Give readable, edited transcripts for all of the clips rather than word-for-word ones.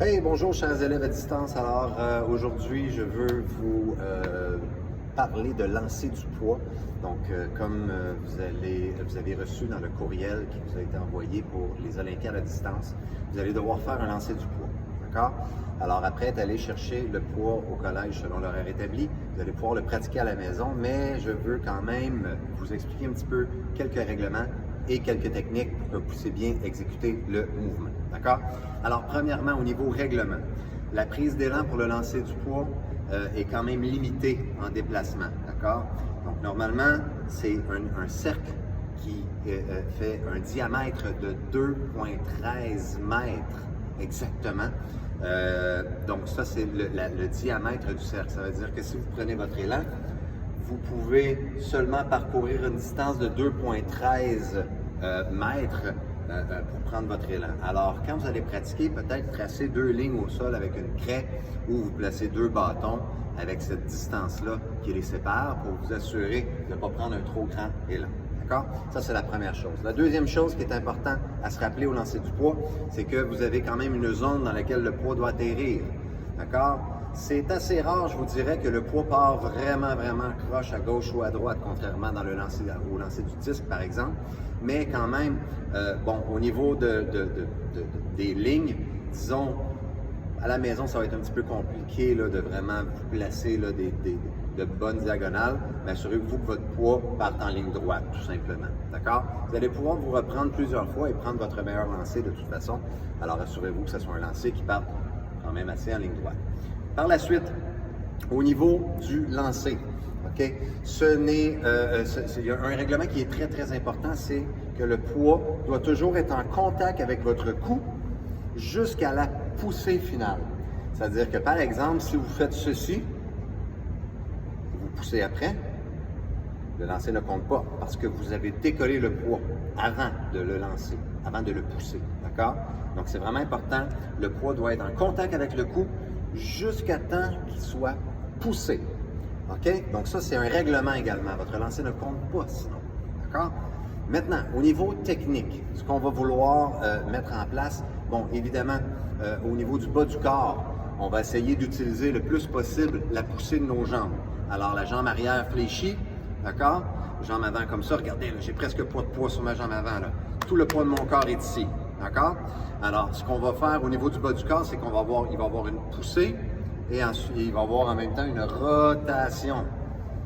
Hey, bonjour chers élèves à distance. Alors aujourd'hui, je veux vous parler de lancer du poids. Donc, comme vous avez reçu dans le courriel qui vous a été envoyé pour les Olympiades à distance, vous allez devoir faire un lancer du poids. D'accord? Alors après être allé chercher le poids au collège selon l'horaire établi, vous allez pouvoir le pratiquer à la maison, mais je veux quand même vous expliquer un petit peu quelques règlements et quelques techniques pour que vous puissiez bien exécuter le mouvement. D'accord? Alors, premièrement, au niveau règlement, la prise d'élan pour le lancer du poids est quand même limitée en déplacement. D'accord? Donc, normalement, c'est un cercle qui fait un diamètre de 2,13 mètres exactement. Donc, ça, c'est le diamètre du cercle. Ça veut dire que si vous prenez votre élan, vous pouvez seulement parcourir une distance de 2,13 mètres pour prendre votre élan. Alors, quand vous allez pratiquer, peut-être tracer 2 lignes au sol avec une craie ou vous placez 2 bâtons avec cette distance-là qui les sépare pour vous assurer de ne pas prendre un trop grand élan. D'accord? Ça, c'est la première chose. La deuxième chose qui est importante à se rappeler au lancer du poids, c'est que vous avez quand même une zone dans laquelle le poids doit atterrir. D'accord? C'est assez rare, je vous dirais, que le poids part vraiment croche à gauche ou à droite, contrairement au lancer du disque, par exemple. Mais quand même, au niveau des lignes, disons, à la maison, ça va être un petit peu compliqué là, de vraiment vous placer là, de bonnes diagonales, mais assurez-vous que votre poids parte en ligne droite, tout simplement. D'accord? Vous allez pouvoir vous reprendre plusieurs fois et prendre votre meilleur lancer de toute façon. Alors, assurez-vous que ce soit un lancer qui parte quand même assez en ligne droite. Par la suite, au niveau du lancer, OK? Il y a un règlement qui est très important, c'est que le poids doit toujours être en contact avec votre cou jusqu'à la poussée finale. C'est-à-dire que, par exemple, si vous faites ceci, vous poussez après, le lancer ne compte pas parce que vous avez décollé le poids avant de le lancer, avant de le pousser. D'accord? Donc, c'est vraiment important. Le poids doit être en contact avec le cou jusqu'à temps qu'il soit poussé. OK? Donc, ça, c'est un règlement également. Votre lancer ne compte pas sinon. D'accord? Maintenant, au niveau technique, ce qu'on va vouloir mettre en place, bon, évidemment, au niveau du bas du corps, on va essayer d'utiliser le plus possible la poussée de nos jambes. Alors, la jambe arrière fléchie, d'accord? Jambe avant comme ça, regardez, là, j'ai presque pas de poids sur ma jambe avant, là. Tout le poids de mon corps est ici, d'accord? Alors, ce qu'on va faire au niveau du bas du corps, c'est qu'il va avoir une poussée et ensuite, il va avoir en même temps une rotation,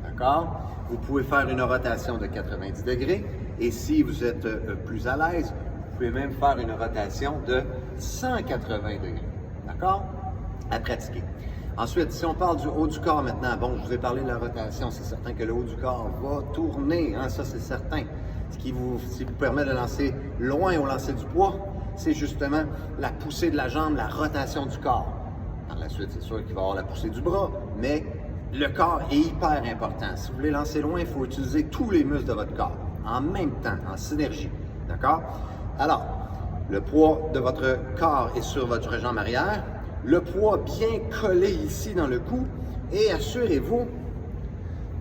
d'accord? Vous pouvez faire une rotation de 90 degrés et si vous êtes plus à l'aise, vous pouvez même faire une rotation de 180 degrés, d'accord? À pratiquer. Ensuite, si on parle du haut du corps maintenant, bon, je vous ai parlé de la rotation, c'est certain que le haut du corps va tourner, hein, ça c'est certain. Ce qui vous permet de lancer loin au lancer du poids, c'est justement la poussée de la jambe, la rotation du corps. Par la suite, c'est sûr qu'il va y avoir la poussée du bras, mais le corps est hyper important. Si vous voulez lancer loin, il faut utiliser tous les muscles de votre corps en même temps, en synergie. D'accord? Alors, le poids de votre corps est sur votre jambe arrière, le poids bien collé ici dans le cou, et assurez-vous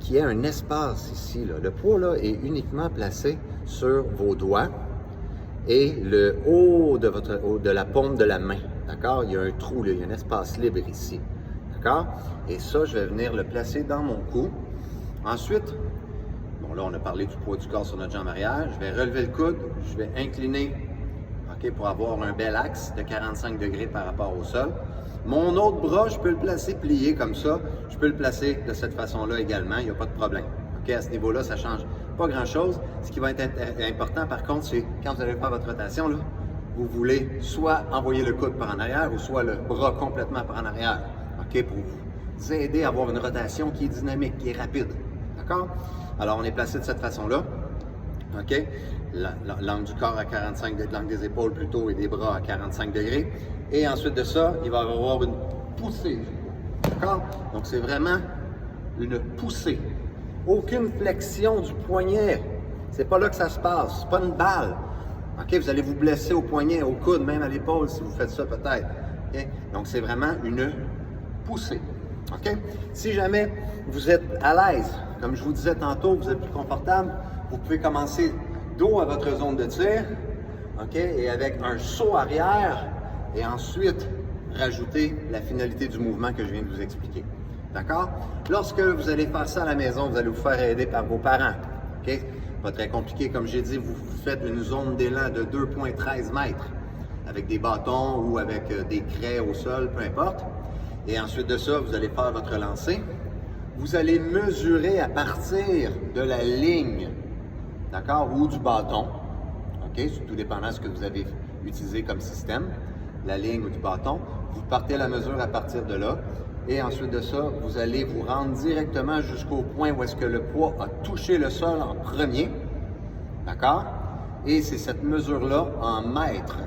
qu'il y ait un espace ici. Là. Le poids là, est uniquement placé sur vos doigts et le haut de la paume de la main. D'accord? Il y a un trou, là, il y a un espace libre ici. D'accord? Et ça, je vais venir le placer dans mon cou. Ensuite, bon là, on a parlé du poids du corps sur notre jambe arrière. Je vais relever le coude, je vais incliner, OK, pour avoir un bel axe de 45 degrés par rapport au sol. Mon autre bras, je peux le placer plié comme ça. Je peux le placer de cette façon-là également, il n'y a pas de problème. OK, à ce niveau-là, ça ne change pas grand-chose. Ce qui va être important, par contre, c'est quand vous allez faire votre rotation, là, vous voulez soit envoyer le coude par en arrière ou soit le bras complètement par en arrière. OK, pour vous aider à avoir une rotation qui est dynamique, qui est rapide. D'accord? Alors, on est placé de cette façon-là. OK? L'angle du corps à 45 degrés, l'angle des épaules plutôt et des bras à 45 degrés. Et ensuite de ça, il va y avoir une poussée. D'accord? Donc, c'est vraiment une poussée. Aucune flexion du poignet. C'est pas là que ça se passe. C'est pas une balle. OK? Vous allez vous blesser au poignet, au coude, même à l'épaule si vous faites ça peut-être. OK? Donc, c'est vraiment une poussée. OK? Si jamais vous êtes à l'aise, comme je vous disais tantôt, vous êtes plus confortable, vous pouvez commencer dos à votre zone de tir, OK? Et avec un saut arrière, et ensuite rajouter la finalité du mouvement que je viens de vous expliquer. D'accord? Lorsque vous allez faire ça à la maison, vous allez vous faire aider par vos parents. OK? Pas très compliqué, comme j'ai dit, vous faites une zone d'élan de 2,13 mètres avec des bâtons ou avec des craies au sol, peu importe. Et ensuite de ça, vous allez faire votre lancer. Vous allez mesurer à partir de la ligne, d'accord, ou du bâton. OK? Tout dépendant de ce que vous avez utilisé comme système, la ligne ou du bâton. Vous partez la mesure à partir de là. Et ensuite de ça, vous allez vous rendre directement jusqu'au point où est-ce que le poids a touché le sol en premier. D'accord? Et c'est cette mesure-là en mètres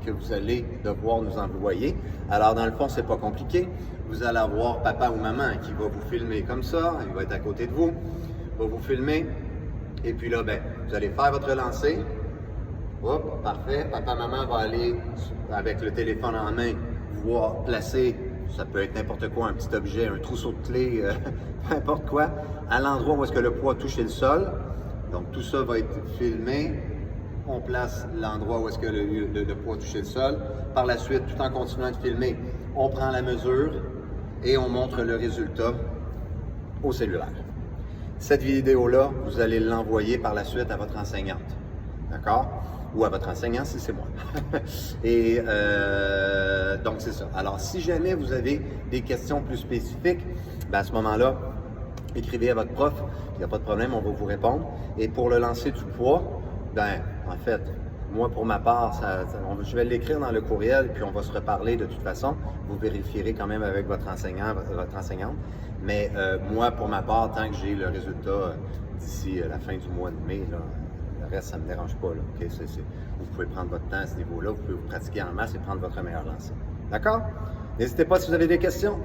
que vous allez devoir nous envoyer. Alors, dans le fond, c'est pas compliqué. Vous allez avoir papa ou maman qui va vous filmer comme ça. Il va être à côté de vous. Il va vous filmer. Et puis là, ben, vous allez faire votre lancer. Hop, parfait. Papa, maman va aller avec le téléphone en main, voir placer. Ça peut être n'importe quoi, un petit objet, un trousseau de clés, peu importe quoi, à l'endroit où est-ce que le poids a touché le sol. Donc tout ça va être filmé. On place l'endroit où est-ce que le poids a touché le sol. Par la suite, tout en continuant de filmer, on prend la mesure et on montre le résultat au cellulaire. Cette vidéo-là, vous allez l'envoyer par la suite à votre enseignante. D'accord? Ou à votre enseignant si c'est moi. Et donc c'est ça. Alors si jamais vous avez des questions plus spécifiques, ben à ce moment-là, écrivez à votre prof, il n'y a pas de problème, on va vous répondre. Et pour le lancer du poids, ben en fait, moi pour ma part, je vais l'écrire dans le courriel, puis on va se reparler de toute façon. Vous vérifierez quand même avec votre enseignant, votre enseignante. Mais moi pour ma part, tant que j'ai le résultat d'ici la fin du mois de mai, là, le reste, ça ne me dérange pas. Là, okay? Vous pouvez prendre votre temps à ce niveau-là, vous pouvez vous pratiquer en masse et prendre votre meilleur lancer. D'accord? N'hésitez pas si vous avez des questions.